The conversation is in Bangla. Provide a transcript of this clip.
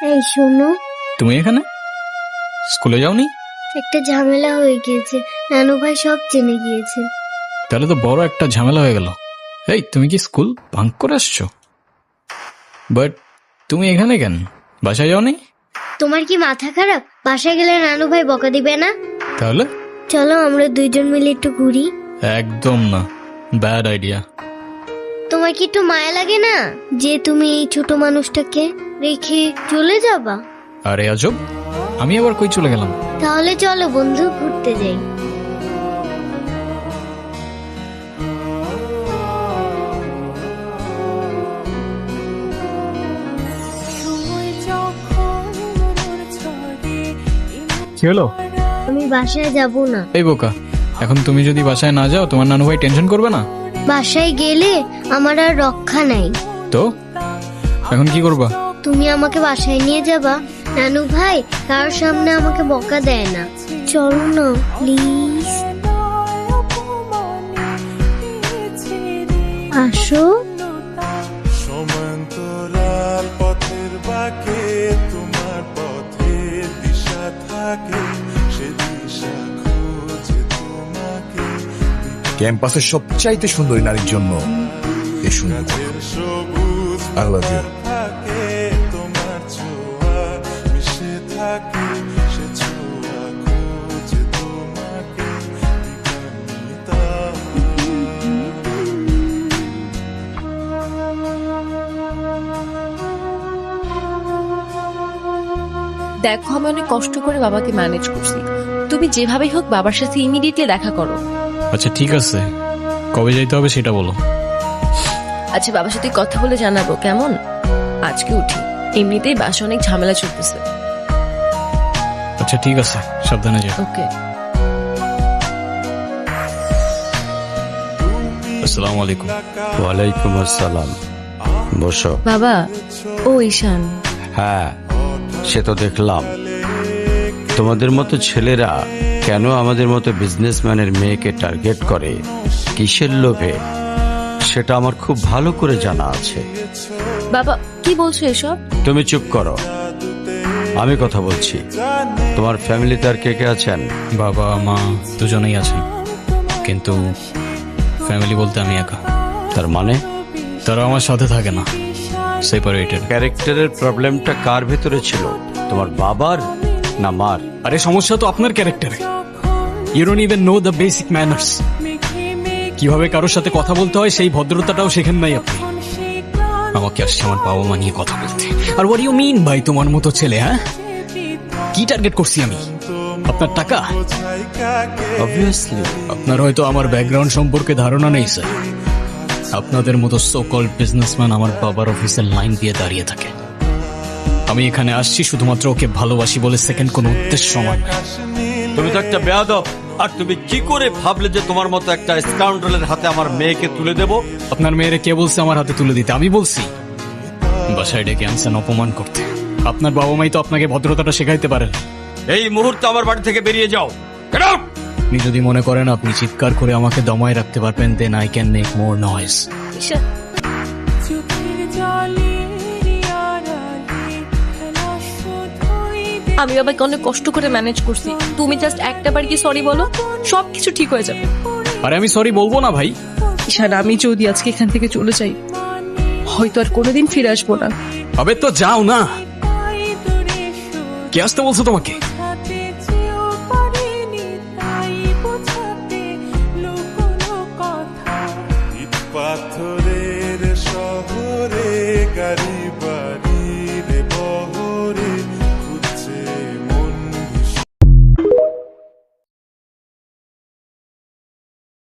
এই শোনো, তুমি এখানে স্কুলে যাওনি? একটা ঝামেলা হয়ে গিয়েছে, নানু ভাই সব জেনে গিয়েছে। তাহলে তো বড় একটা ঝামেলা হয়ে গেল। এই তুমি কি স্কুল ভাঙ করে আসছো? বাট তুমি এখানে কেন? বাসায় যাওনি? তোমার কি মাথা খারাপ? বাসায় গেলে নানু ভাই বকা দিবে না? তাহলে চলো আমরা দুইজন মিলে একটু ঘুরি। একদম না, ব্যাড আইডিয়া। তোমার কি একটু মায়া লাগে না যে তুমি এই ছোট মানুষটাকে রেখে চলে যাবা? আরে আজব, আমি আবার কই চলে গেলাম? তাহলে চলো বন্ধু, ঘুরতে যাই। কি হলো? আমি বাসায় যাব না। এই বোকা, এখন তুমি যদি বাসায় না যাও তোমার নানু ভাই টেনশন করবে না? বাসায় গেলে আমার আর রক্ষা নাই। তো এখন কি করবা? তুমি আমাকে বাসায় নিয়ে যাবা? নানু ভাই কারোর সামনে আমাকে বকা দেয় না। চলো না প্লিজ, আসো। সমান্তরাল পথের বাঁকে তোমার পথের দিশা থাকে, সে দিশা খুঁজে তোমাকে। ক্যাম্পাসের সবচাইতে সুন্দরী নারীর জন্য এই সুন্দর সবুজ I love you. থাকে তোমার ছোঁয়া মিশে থাকে, সে ছোঁয়া খুঁজে তোমাকে দিগন্বিতা। দেখো, আমি অনেক কষ্ট করে বাবাকে ম্যানেজ করছি। তুমি যেভাবেই হোক বাবার সাথে ইমিডিয়েটলি দেখা করো। আচ্ছা ঠিক আছে, কবে যাইতে হবে সেটা বলো। আচ্ছা, বাবার সাথে কথা বলে জানাবো, কেমন? আজকে উঠি, এমনিতেই বাসা অনেক ঝামেলা চলতেছে। আচ্ছা ঠিক আছে, সাবধানে যাও। ওকে। আসসালামু আলাইকুম। ওয়ালাইকুম আসসালাম। বসো। বাবা, ও ঈশান। হ্যাঁ, সে তো দেখলাম। তোমাদের মতো ছেলেরা কেন আমাদের মতো বিজনেসম্যানের মেয়েকে টার্গেট করে, কিসের লোভে, সেটা আমার খুব ভালো করে জানা আছে। বাবা কি বলছো এসব? তুমি চুপ করো, আমি কথা বলছি। তোমার ফ্যামিলিতে আর কে কে আছেন? বাবা মা দুজনেই আছেন, কিন্তু ফ্যামিলি বলতে আমি একা। তার মানে তারা আমার সাথে থাকে না, সেপারেটেড। ক্যারেক্টারের প্রবলেমটা কার ভেতরে ছিল, তোমার বাবার না মার? আরে সমস্যা তো আপনার ক্যারেক্টারে। You don't even know the basic manners. কিভাবে কারোর সাথে কথা বলতে হয় সেই ভদ্রতাটাও শেখেন নাই আপনি। আমাকে আসছে আমার বাবা মা নিয়ে কথা বলতে। আর হোয়াট ইউ মিন ভাই, তোমার মতো ছেলে? হ্যাঁ, কি টার্গেট করছি আমি? আপনার টাকা? অবভিয়াসলি। আপনার হয়তো আমার ব্যাকগ্রাউন্ড সম্পর্কে ধারণা নেই স্যার। আপনাদের মতো সো কল্ড বিজনেসম্যান আমার বাবার অফিসের লাইন দিয়ে দাঁড়িয়ে থাকে। আমি এখানে আসছি শুধুমাত্র ওকে ভালোবাসি বলে, সেকেন্ড কোনো উদ্দেশ্য আমার নাই। তুমি তো একটা বেয়াদব। আর তুমি কি করে ভাবলে যে তোমার মতো একটা স্কাউন্ডারের হাতে আমার মেয়েকে তুলে দেব? আপনার মেয়েরে কে বলছে আমার হাতে তুলে দিতে? আমি বলছি। বাসায় ডেকে আনছেন অপমান করতে। আপনার বাবা মাই তো আপনাকে ভদ্রতাটা শেখাইতে পারেন। এই মুহূর্তে আমার বাড়ি থেকে বেরিয়ে যাও। Get out! আপনি যদি মনে করেন আপনি চিৎকার করে আমাকে দমায় রাখতে পারবেন, then I can make more noise. Ishaan, আমি বাবাকে অনেক কষ্ট করে ম্যানেজ করছি। তুমি জাস্ট একটা বার কি সরি বলো, সবকিছু ঠিক হয়ে যাবে। আরে আমি সরি বলবো না ভাই। ঈশান, আমি যদি আজকে এখান থেকে চলে যাই, হয়তো আর কোনোদিন ফিরে আসবো না। আবে তো যাও না। কে আসতে বলছো তোমাকে? ইট পাথরের শহরে গাড়ি